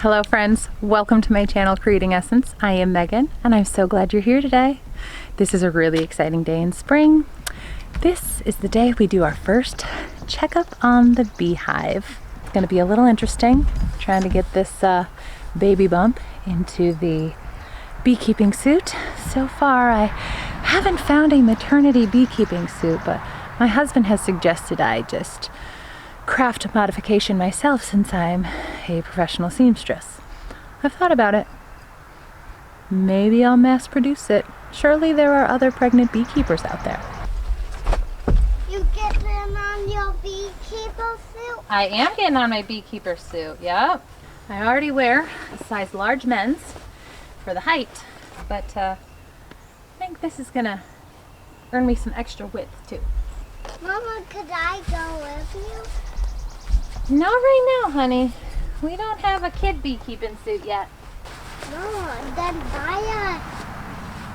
Hello friends, welcome to my channel Creating Essence. I am Megan and I'm so glad you're here today. This is a really exciting day in spring. This is the day we do our first checkup on the beehive. It's going to be a little interesting trying to get this baby bump into the beekeeping suit. So far I haven't found a maternity beekeeping suit, but my husband has suggested I just craft a modification myself since I'm a professional seamstress. I've thought about it. Maybe I'll mass produce it. Surely there are other pregnant beekeepers out there. You getting on your beekeeper suit? I am getting on my beekeeper suit, yep. I already wear a size large men's for the height, but I think this is gonna earn me some extra width too. Mama, could I go with you? Not right now, honey. We don't have a kid beekeeping suit yet. No, then buy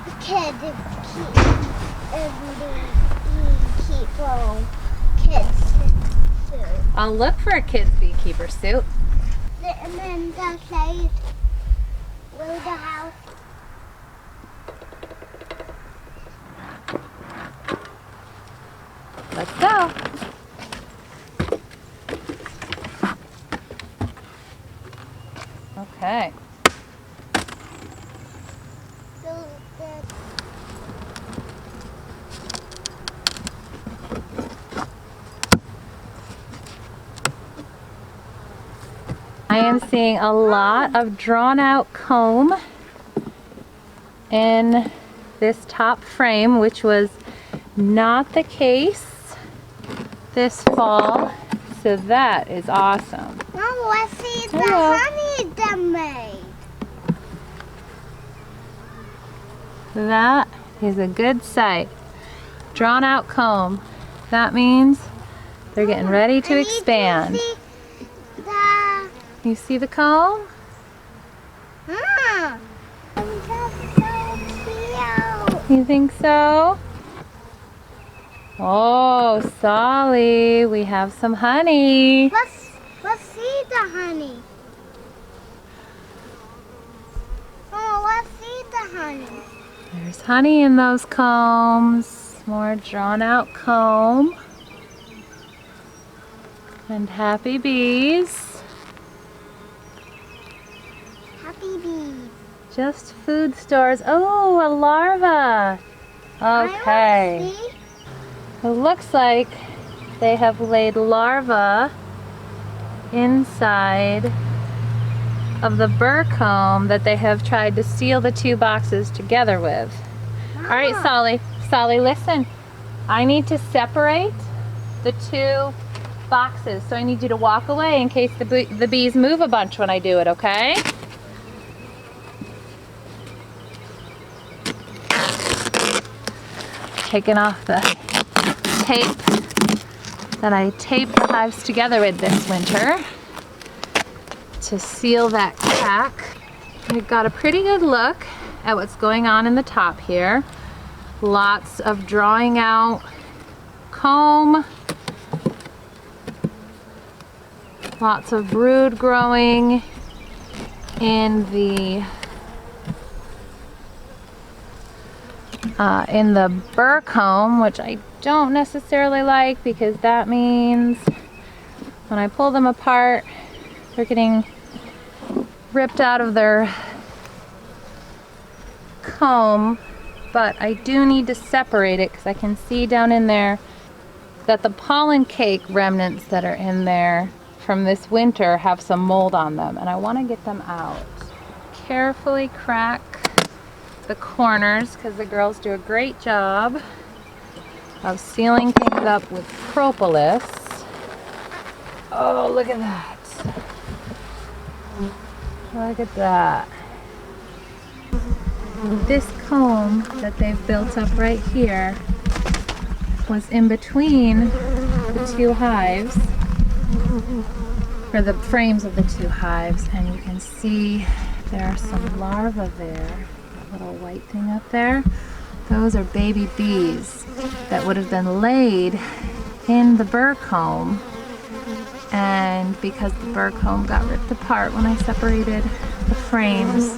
a kid beekeeper kids suit. I'll look for a kid's beekeeper suit. And then they'll say, will the house. Let's go. Okay. I am seeing a lot of drawn out comb in this top frame, which was not the case this fall. So that is awesome. Mom, let's see the Hello. honey they made. That is a good sight. Drawn out comb. That means they're getting ready to expand. You see the comb? That's so cute. You think so? Oh, Solly, we have some honey. Let's see the honey. Oh, let's see the honey. There's honey in those combs. More drawn out comb. And happy bees. Happy bees. Just food stores. Oh, a larva. Okay. See? It looks like they have laid larvae inside of the burr comb that they have tried to seal the two boxes together with. Mama. All right, Solly. Solly, listen. I need to separate the two boxes, so I need you to walk away in case the bees move a bunch when I do it, okay? Taking off the tape that I taped the hives together with this winter to seal that crack. We've got a pretty good look at what's going on in the top here. Lots of drawing out comb, lots of brood growing in the burr comb, which I don't necessarily like because that means when I pull them apart, they're getting ripped out of their comb. But I do need to separate it because I can see down in there that the pollen cake remnants that are in there from this winter have some mold on them, and I want to get them out. Carefully crack the corners because the girls do a great job of sealing things up with propolis. Oh, look at that. Look at that. This comb that they've built up right here was in between the two hives, or the frames of the two hives, and you can see there are some larvae there. That little white thing up there, those are baby bees that would have been laid in the burr comb And because the burr comb got ripped apart when I separated the frames,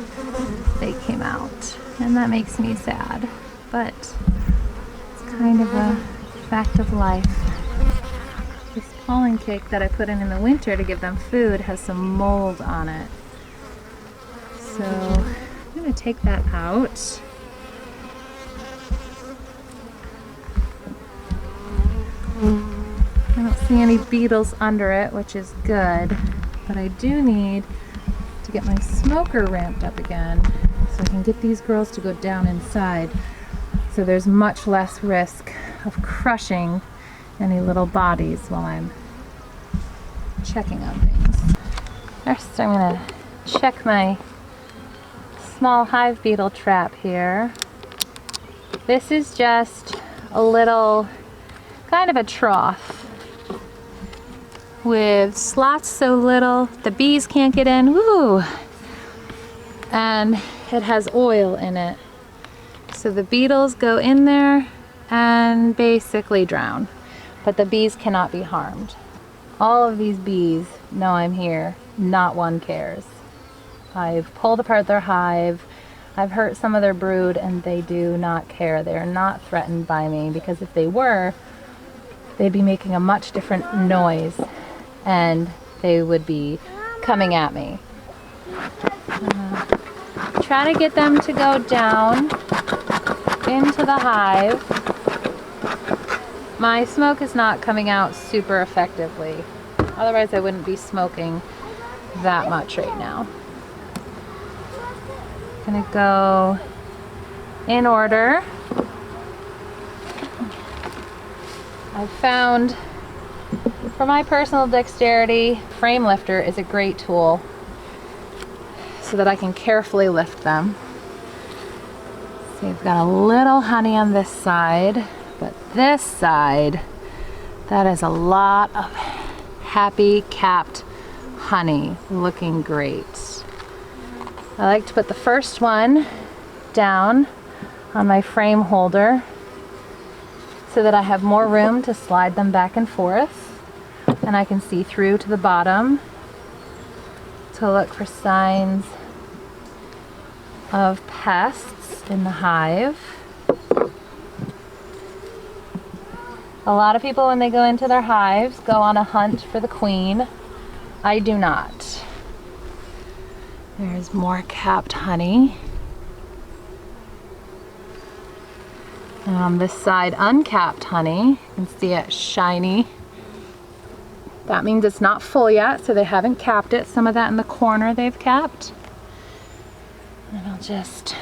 they came out. And that makes me sad, but it's kind of a fact of life. This pollen cake that I put in the winter to give them food has some mold on it. So I'm gonna take that out. I don't see any beetles under it, which is good, but I do need to get my smoker ramped up again so I can get these girls to go down inside, so there's much less risk of crushing any little bodies while I'm checking on things. First, I'm gonna check my small hive beetle trap here. This is just a little kind of a trough with slots so little the bees can't get in. Woo! And it has oil in it. So the beetles go in there and basically drown. But the bees cannot be harmed. All of these bees know I'm here. Not one cares. I've pulled apart their hive. I've hurt some of their brood and they do not care. They are not threatened by me, because if they were, they'd be making a much different noise and they would be coming at me. Try to get them to go down into the hive. My smoke is not coming out super effectively. Otherwise I wouldn't be smoking that much right now. Gonna go in order. I found, for my personal dexterity, frame lifter is a great tool so that I can carefully lift them. So you've got a little honey on this side, but this side, that is a lot of happy capped honey, looking great. I like to put the first one down on my frame holder so that I have more room to slide them back and forth, and I can see through to the bottom to look for signs of pests in the hive. A lot of people, when they go into their hives, go on a hunt for the queen. I do not. There's more capped honey. And on this side, uncapped honey. You can see it shiny. That means it's not full yet, so they haven't capped it. Some of that in the corner they've capped. And I'll just,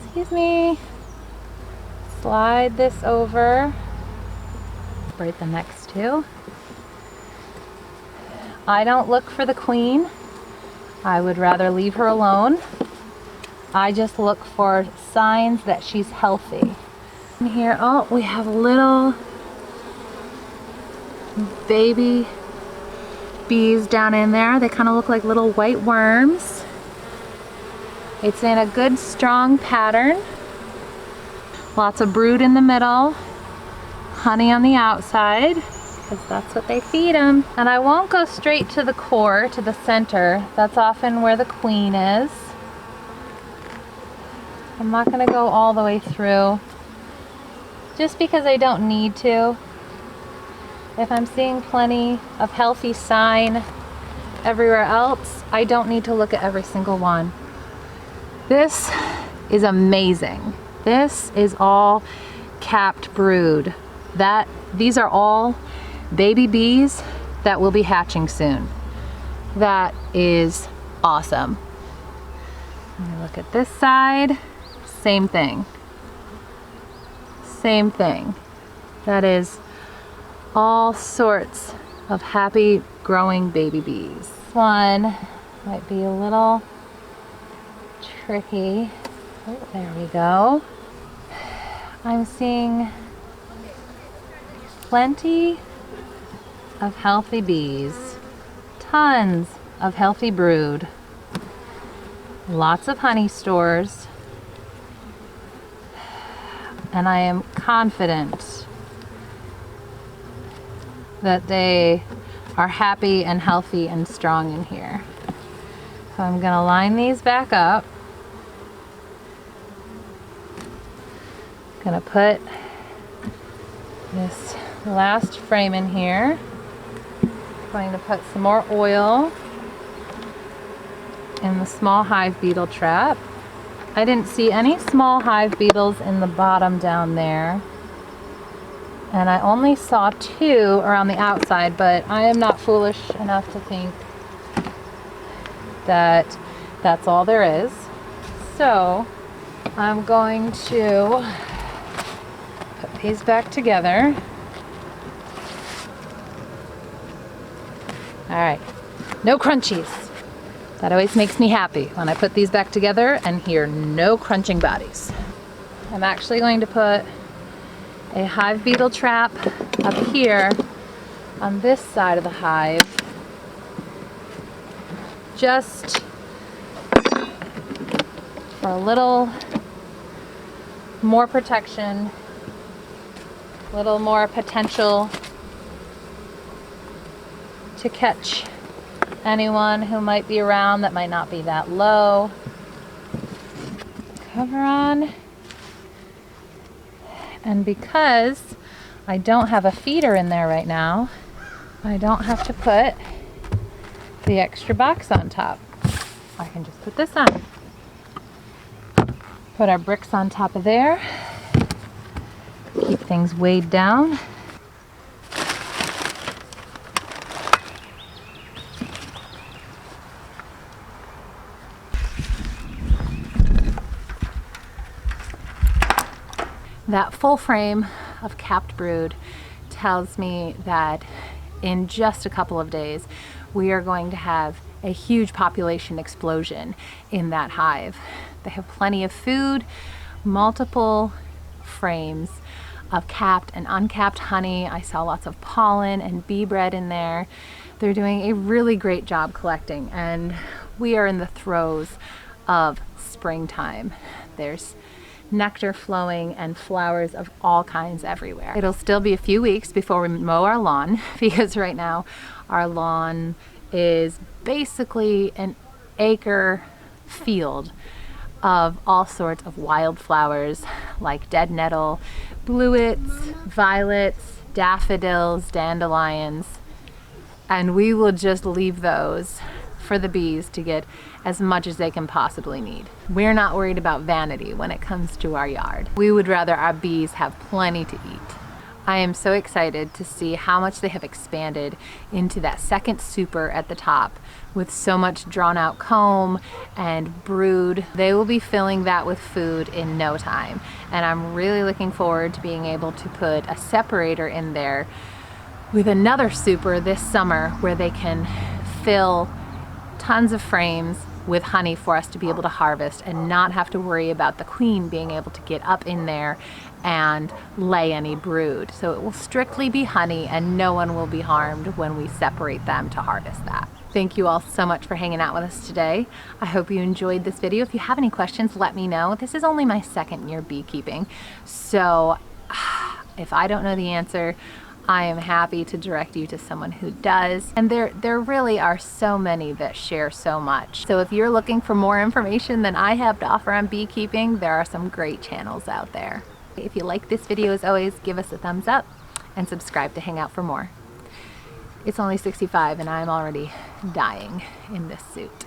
excuse me, slide this over. Separate the next two. I don't look for the queen. I would rather leave her alone. I just look for signs that she's healthy. And here, oh, we have little baby bees down in there. They kind of look like little white worms. It's in a good strong pattern. Lots of brood in the middle, honey on the outside, because that's what they feed them. And I won't go straight to the core, to the center. That's often where the queen is. I'm not going to go all the way through, just because I don't need to. If I'm seeing plenty of healthy sign everywhere else, I don't need to look at every single one. This is amazing. This is all capped brood. These are all baby bees that will be hatching soon. That is awesome. Let me look at this side. Same thing. Same thing. That is all sorts of happy growing baby bees. This one might be a little tricky. Oh, there we go. I'm seeing plenty of healthy bees, tons of healthy brood, lots of honey stores, and I am confident that they are happy and healthy and strong in here. So I'm gonna line these back up. Gonna put this last frame in here. Going to put some more oil in the small hive beetle trap. I didn't see any small hive beetles in the bottom down there. And I only saw 2 around the outside, but I am not foolish enough to think that that's all there is. So I'm going to put these back together. All right, no crunchies. That always makes me happy when I put these back together and hear no crunching bodies. I'm actually going to put a hive beetle trap up here on this side of the hive, just for a little more protection, a little more potential to catch anyone who might be around that might not be that low. Cover on. And because I don't have a feeder in there right now, I don't have to put the extra box on top. I can just put this on. Put our bricks on top of there. Keep things weighed down. That full frame of capped brood tells me that in just a couple of days we are going to have a huge population explosion in that hive. They have plenty of food, multiple frames of capped and uncapped honey. I saw lots of pollen and bee bread in there. They're doing a really great job collecting, and we are in the throes of springtime. There's nectar flowing and flowers of all kinds everywhere. It'll still be a few weeks before we mow our lawn because right now our lawn is basically an acre field of all sorts of wildflowers like dead nettle, bluets, violets, daffodils, dandelions, and we will just leave those for the bees to get as much as they can possibly need. We're not worried about vanity when it comes to our yard. We would rather our bees have plenty to eat. I am so excited to see how much they have expanded into that second super at the top with so much drawn out comb and brood. They will be filling that with food in no time. And I'm really looking forward to being able to put a separator in there with another super this summer where they can fill tons of frames with honey for us to be able to harvest and not have to worry about the queen being able to get up in there and lay any brood. So it will strictly be honey and no one will be harmed when we separate them to harvest that. Thank you all so much for hanging out with us today. I hope you enjoyed this video. If you have any questions, let me know. This is only my second year beekeeping, so if I don't know the answer, I am happy to direct you to someone who does. And there really are so many that share so much. So if you're looking for more information than I have to offer on beekeeping, there are some great channels out there. If you like this video, as always, give us a thumbs up and subscribe to hang out for more. It's only 65 and I'm already dying in this suit.